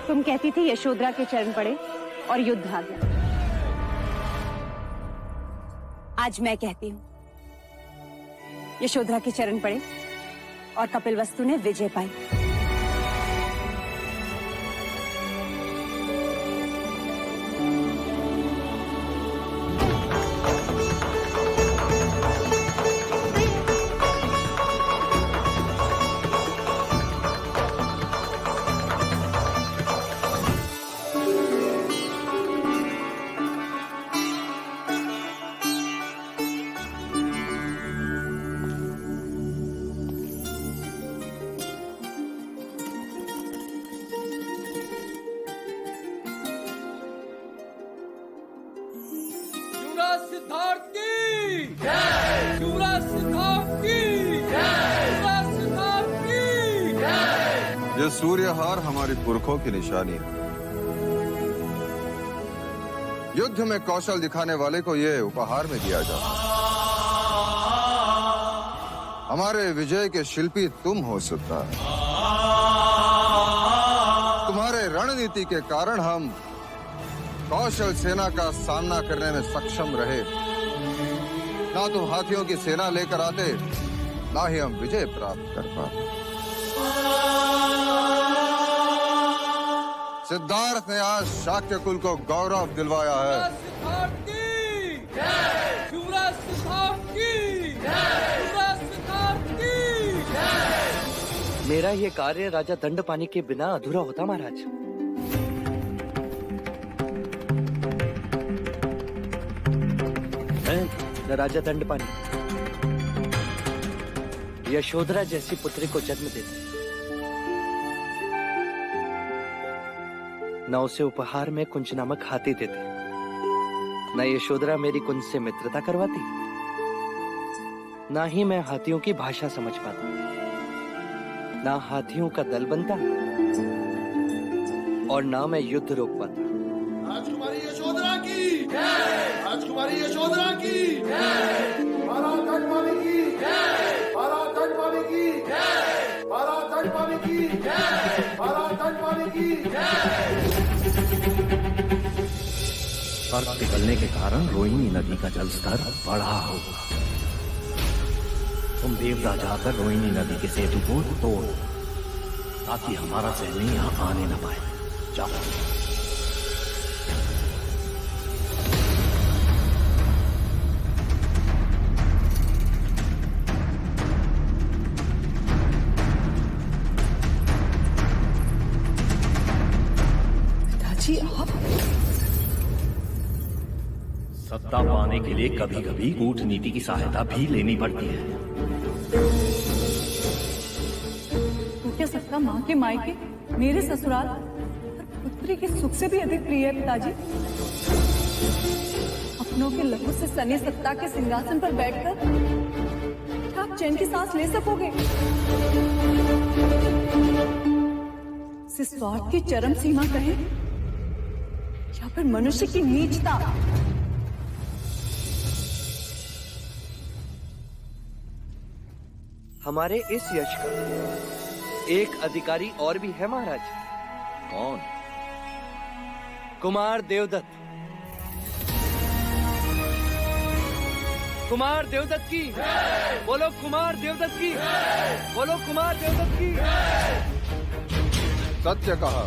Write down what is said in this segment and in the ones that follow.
तुम कहती थी यशोधरा के चरण पड़े और युद्ध आ गया। आज मैं कहती हूं यशोधरा के चरण पड़े और कपिलवस्तु ने विजय पाई। ये सूर्यहार हमारे पुरखों की निशानी है। युद्ध में कौशल दिखाने वाले को ये उपहार में दिया जाता है। हमारे विजय के शिल्पी तुम हो सकता है। तुम्हारे रणनीति के कारण हम कौशल सेना का सामना करने में सक्षम रहे। ना तुम हाथियों की सेना लेकर आते, ना ही हम विजय प्राप्त कर पाते। सिद्धार्थ ने आज शाक्य कुल को गौरव दिलवाया है। मेरा ये कार्य राजा दंडपानी के बिना अधूरा होता महाराज। मैं राजा दंडपानी यशोधरा जैसी पुत्री को जन्म देते, न उसे उपहार में कुंज नामक हाथी देते, न यशोधरा मेरी कुंज से मित्रता करवाती, ना ही मैं हाथियों की भाषा समझ पाता, ना हाथियों का दल बनता, और ना मैं युद्ध रोक पाता। राजकुमारी यशोधरा की जय! राजकुमारी यशोधरा की जय! महाराज दंडपानी की जय! महाराज दंडपानी की जय! महाराज दंडपानी की जय! महाराज दंडपानी की जय! बर्फ पिघलने के कारण रोहिणी नदी का जलस्तर बढ़ा होगा। तुम देवराजा आकर रोहिणी नदी के सेतु को तोड़, ताकि हमारा सैन्य यहाँ आने न पाए। जाओ। पिताजी आप? सत्ता पाने के लिए कभी कभी कूटनीति की सहायता भी लेनी पड़ती है। तो क्या सत्ता माँ के मायके, मेरे ससुराल पुत्री के सुख से भी अधिक प्रिय है पिताजी? अपनों के लहू से सनी सत्ता के सिंहासन पर बैठकर क्या आप चैन की सांस ले सकोगे? इसे स्वार्थ की चरम सीमा कहें या फिर मनुष्य की नीचता? हमारे इस यश का एक अधिकारी और भी है महाराज। कौन? कुमार देवदत्त। कुमार देवदत्त की बोलो, कुमार देवदत्त की बोलो, कुमार देवदत्त की। सत्य कहा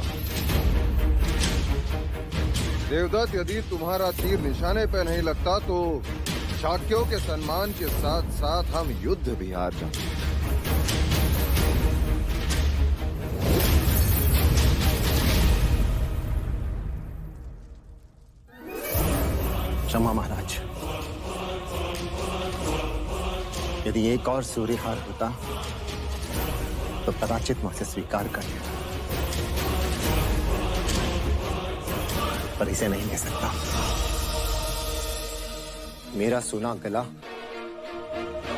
देवदत्त। यदि तुम्हारा तीर निशाने पे नहीं लगता तो शाक्यों के सम्मान के साथ साथ हम युद्ध भी हार जाते। क्षमा महाराज, यदि एक और सूर्यहार होता तो कदाचित मैं उसे स्वीकार कर लेता, पर इसे नहीं ले सकता। मेरा सुना गला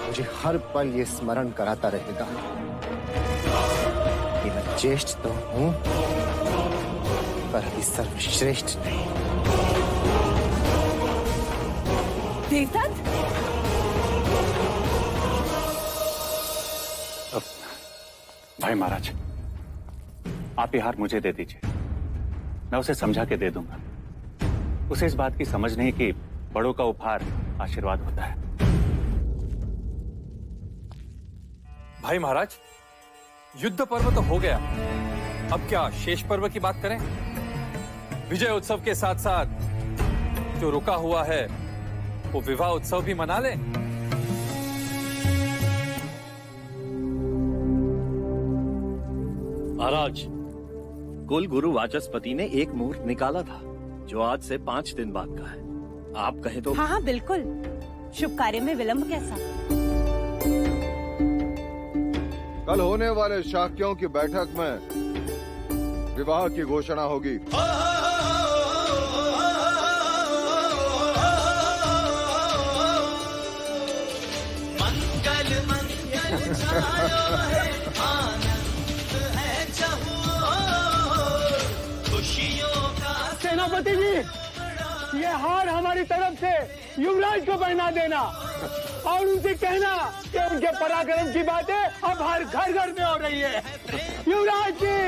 मुझे हर पल ये स्मरण कराता रहेगा कि मैं ज्येष्ठ तो हूं, पर अभी सर्वश्रेष्ठ नहीं। देवदत्त, भाई महाराज, आप ये हार मुझे दे दीजिए। मैं उसे समझा के दे दूंगा। उसे इस बात की समझ नहीं कि बड़ों का उपहार आशीर्वाद होता है। भाई महाराज, युद्ध पर्व तो हो गया, अब क्या शेष पर्व की बात करें? विजय उत्सव के साथ साथ जो रुका हुआ है वो विवाह उत्सव भी मना लें। महाराज, कुल गुरु वाचस्पति ने एक मुहूर्त निकाला था जो आज से 5 दिन बाद का है। आप कहें तो। हाँ हाँ बिल्कुल, शुभ कार्य में विलंब कैसा। कल होने वाले शाक्यों की बैठक में विवाह की घोषणा होगी। मंगल मंगल छायो है, आनंद है चहुओर, खुशियों का। सेनापति जी, ये हार हमारी तरफ से युवराज को पहना देना और उनसे कहना कि उनके पराक्रम की बातें अब हर घर घर में हो रही है। युवराज जी,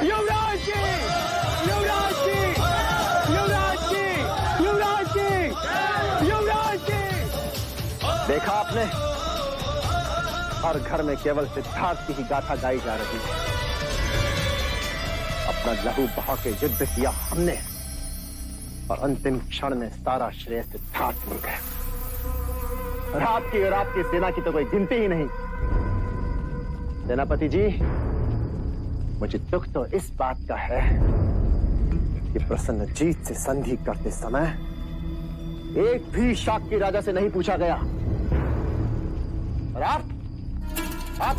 युवराज जी, युवराज जी, युवराज जी, युवराज जी, युवराज जी। देखा आपने, हर घर में केवल सिद्धार्थ की ही गाथा गाई जा रही है। अपना लहू बहा के युद्ध किया हमने और अंतिम क्षण में सारा श्रेय सिद्धार्थ मिल गया। और आपकी सेना की तो कोई गिनती ही नहीं। सेनापति जी, मुझे दुख तो इस बात का है कि प्रसन्नजीत से संधि करते समय एक भी शाक्य राजा से नहीं पूछा गया। और आप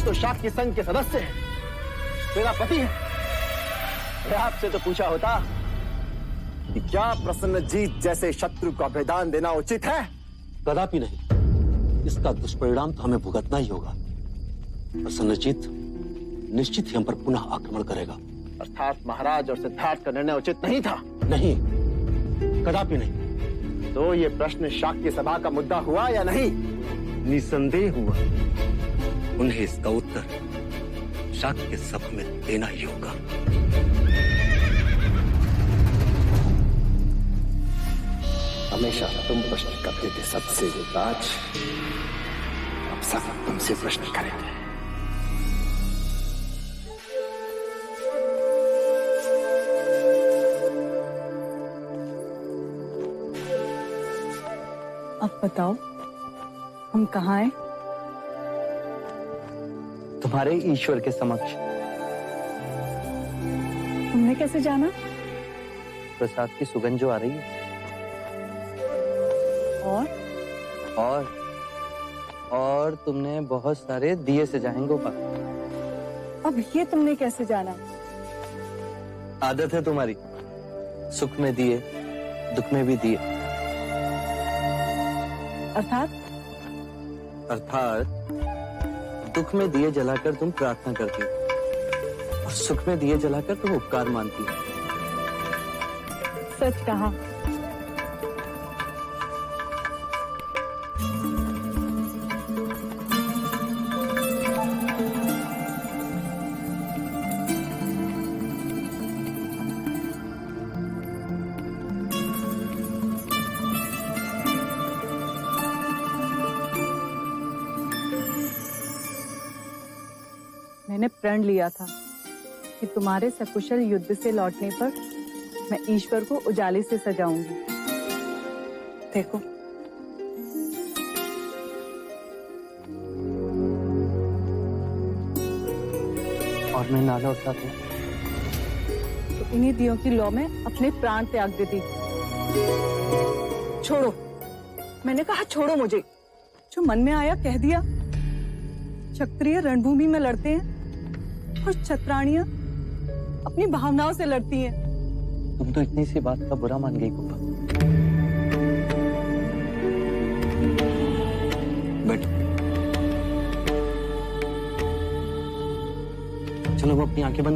तो शाक्य संघ के सदस्य हैं, सेनापति हैं। आपसे तो पूछा होता कि क्या प्रसन्नजीत जैसे शत्रु को अभेदान देना उचित है? कदापि नहीं। इसका दुष्परिणाम तो हमें भुगतना ही होगा। प्रसन्नजीत निश्चित ही हम पर पुनः आक्रमण करेगा। अर्थात महाराज और सिद्धार्थ का निर्णय उचित नहीं था? नहीं, कदापि नहीं। तो ये प्रश्न शाक्य सभा का मुद्दा हुआ या नहीं? निसंदेह हुआ। उन्हें इसका उत्तर शाक्य सभा में देना ही होगा। हमेशा तुम प्रश्न करते थे सबसे युवराज, अब सब तुमसे प्रश्न करेंगे। अब बताओ, हम कहाँ हैं? तुम्हारे ईश्वर के समक्ष। तुमने कैसे जाना? प्रसाद की सुगंध जो आ रही है। और तुमने बहुत सारे दिए सजाएं गोपाल। अब ये तुमने कैसे जाना? आदत है तुम्हारी, सुख में दिए, दुख में भी दिए। अर्थात दुख में दिए जलाकर तुम प्रार्थना करती हो और सुख में दिए जलाकर तुम उपकार मानती हो। सच कहा। मैंने प्रण लिया था कि तुम्हारे सकुशल युद्ध से लौटने पर मैं ईश्वर को उजाले से सजाऊंगी। देखो, और मैं ना लौटा था तो इन्हीं दियों की लौ में अपने प्राण त्याग देती। छोड़ो, मैंने कहा छोड़ो मुझे। जो मन में आया कह दिया। क्षत्रिय रणभूमि में लड़ते हैं और छत्राणियां अपनी भावनाओं से लड़ती हैं। तुम तो इतनी सी बात का बुरा मान गई गोपा। बैठो, चलो वो अपनी आंखें बंद